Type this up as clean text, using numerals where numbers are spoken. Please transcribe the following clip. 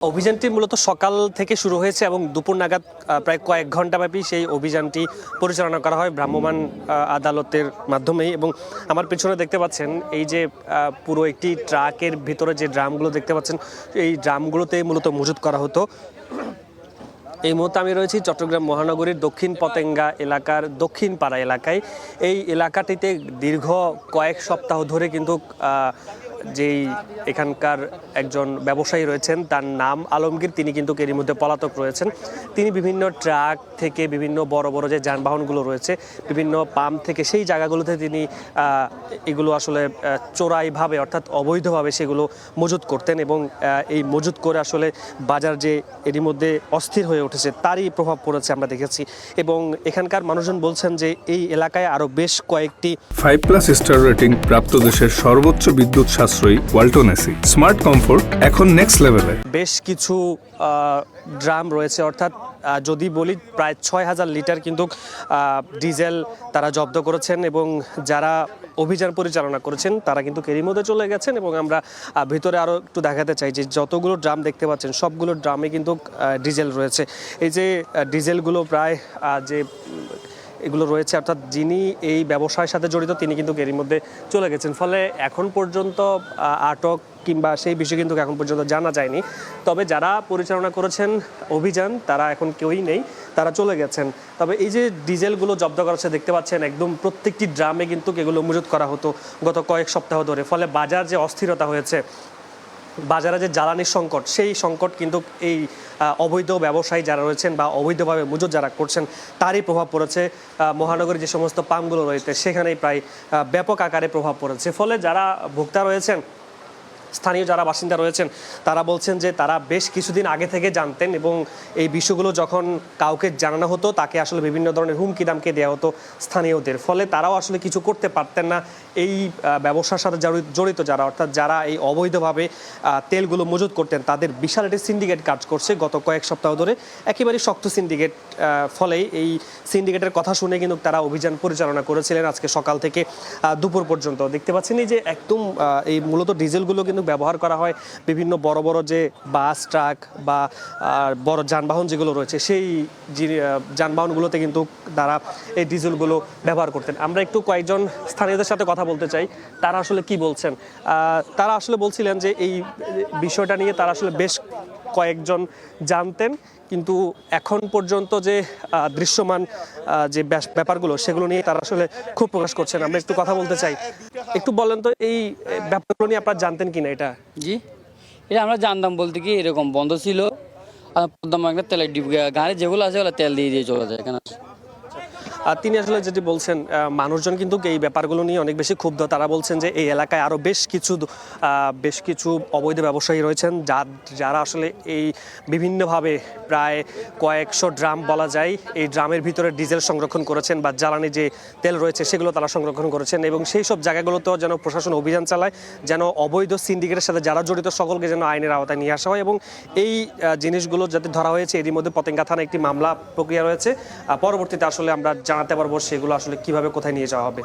অভিযানটি মূলত সকাল থেকে শুরু হয়েছে এবং দুপুর নাগাদ প্রায় কয়েক ঘন্টাব্যাপী সেই অভিযানটি পরিচালনা করা হয় ভ্রাম্যমাণ আদালতের মাধ্যমেই। এবং আমার পেছনে দেখতে পাচ্ছেন এই যে পুরো একটি ট্রাকের ভিতরে যে ড্রামগুলো দেখতে পাচ্ছেন, এই ড্রামগুলোতে মূলত মজুত করা হতো। এই মুহূর্তে আমি রয়েছি চট্টগ্রাম মহানগরীর দক্ষিণ পতেঙ্গা এলাকার দক্ষিণ পাড়া এলাকায়। এই এলাকাটিতে দীর্ঘ কয়েক সপ্তাহ ধরে কিন্তু যেই এখানকার একজন ব্যবসায়ী রয়েছেন, তার নাম আলমগীর, তিনি কিন্তু এরই মধ্যে পলাতক রয়েছেন। তিনি বিভিন্ন ট্রাক থেকে বিভিন্ন বড় বড় যে যানবাহনগুলো রয়েছে, বিভিন্ন পাম্প থেকে সেই জায়গাগুলোতে তিনি এগুলো আসলে চোরাইভাবে অর্থাৎ অবৈধভাবে সেগুলো মজুত করতেন এবং এই মজুত করে আসলে বাজার যে এরই মধ্যে অস্থির হয়ে উঠেছে তারই প্রভাব পড়েছে আমরা দেখেছি। এবং এখানকার মানুষজন বলছেন যে এই এলাকায় আরও বেশ কয়েকটি 5+ স্টার রেটিং প্রাপ্ত দেশের সর্বোচ্চ বিদ্যুৎ সাশ্রয়ী ওয়ালটন এসি স্মার্ট কমফোর্ট এখন নেক্সট লেভেলে। বেশ কিছু ড্রাম রয়েছে, অর্থাৎ যদি বলি প্রায় 6000 লিটার কিন্তু ডিজেল তারা জব্দ করেছেন এবং যারা অভিযান পরিচালনা করেছেন তারা কিন্তু এরই মধ্যে চলে গেছেন। এবং আমরা ভিতরে আরও একটু দেখাতে চাই যে যতগুলো ড্রাম দেখতে পাচ্ছেন সবগুলো ড্রামে কিন্তু ডিজেল রয়েছে। এই যে ডিজেলগুলো প্রায় যে এগুলো রয়েছে, অর্থাৎ যিনি এই ব্যবসার সাথে জড়িত তিনি কিন্তু এরই মধ্যে চলে গেছেন। ফলে এখন পর্যন্ত আটক কিংবা সেই বিষয় কিন্তু এখন পর্যন্ত জানা যায়নি। তবে যারা পরিচালনা করেছেন অভিযান তারা এখন কেউই নেই, তারা চলে গেছেন। তবে এই যে ডিজেলগুলো জব্দ করা হচ্ছে দেখতে পাচ্ছেন, একদম প্রত্যেকটি ড্রামে কিন্তু এগুলো মজুত করা হতো গত কয়েক সপ্তাহ ধরে। ফলে বাজার যে অস্থিরতা হয়েছে, বাজারে যে জ্বালানির সংকট, সেই সংকট কিন্তু এই অবৈধ ব্যবসায়ী যারা রয়েছেন বা অবৈধভাবে মজুত যারা করছেন তারই প্রভাব পড়েছে। মহানগরীর যে সমস্ত পাম্পগুলো রয়েছে সেখানেই প্রায় ব্যাপক আকারে প্রভাব পড়েছে। ফলে যারা ভোক্তা রয়েছেন, স্থানীয় যারা বাসিন্দা রয়েছেন, তারা বলছেন যে তারা বেশ কিছুদিন আগে থেকে জানতেন এবং এই বিষয়গুলো যখন কাউকে জানানো হতো তাকে আসলে বিভিন্ন ধরনের হুমকি দামকে দেওয়া হতো স্থানীয়দের। ফলে তারাও আসলে কিছু করতে পারতেন না। এই ব্যবসার সাথে জড়িত যারা, অর্থাৎ যারা এই অবৈধভাবে তেলগুলো মজুত করতেন, তাদের বিশাল একটি সিন্ডিকেট কাজ করছে গত কয়েক সপ্তাহ ধরে, একেবারেই শক্ত সিন্ডিকেট। ফলেই এই সিন্ডিকেটের কথা শুনে কিন্তু তারা অভিযান পরিচালনা করেছিলেন আজকে সকাল থেকে দুপুর পর্যন্ত। দেখতে পাচ্ছেন এই যে একদম এই মূলত ডিজেলগুলো কিন্তু ব্যবহার করা হয় বিভিন্ন বড় বড় যে বাস, ট্রাক বা বড় যানবাহন যেগুলো রয়েছে, সেই যানবাহনগুলোতে কিন্তু তারা এই ডিজেলগুলো ব্যবহার করতেন। আমরা একটু কয়েকজন স্থানীয়দের সাথে কথা বলতে চাই, তারা আসলে কি বলছেন। তারা আসলে বলছিলেন যে এই বিষয়টা নিয়ে তারা আসলে বেশ কয়েকজন জানতেন, কিন্তু এখন পর্যন্ত যে দৃশ্যমান যে ব্যাপারগুলো সেগুলো নিয়ে তারা আসলে খুব প্রকাশ করছেন। আমরা একটু কথা বলতে চাই। একটু বলেন তো এই ব্যাপারগুলো নিয়ে আপনারা জানতেন কিনা? এটা জি, এটা আমরা জানতাম বলতে কি এরকম বন্ধ ছিল, আর একটা তেলের ডিপ গাড়ি যেগুলো আছে ওগুলো তেল দিয়ে চলে যায় এখানে। তিনি আসলে যেটি বলছেন, মানুষজন কিন্তু এই ব্যাপারগুলো নিয়ে অনেক বেশি ক্ষুব্ধ। তারা বলছেন যে এই এলাকায় আরও বেশ কিছু অবৈধ ব্যবসায়ী রয়েছেন যারা আসলে এই বিভিন্নভাবে প্রায় কয়েকশো ড্রাম বলা যায় এই ড্রামের ভিতরে ডিজেল সংরক্ষণ করেছেন বা জ্বালানি যে তেল রয়েছে সেগুলো তারা সংরক্ষণ করেছেন। এবং সেই সব জায়গাগুলোতেও যেন প্রশাসন অভিযান চালায়, যেন অবৈধ সিন্ডিকেটের সাথে যারা জড়িত সকলকে যেন আইনের আওতায় নিয়ে আসা হয়। এবং এই জিনিসগুলো যাতে ধরা হয়েছে, এরই মধ্যে পতেঙ্গা থানায় একটি মামলা প্রক্রিয়া রয়েছে। পরবর্তীতে আসলে আমরা জানাতে পারবো সেগুলো আসলে কিভাবে কোথায় নিয়ে যাওয়া হবে।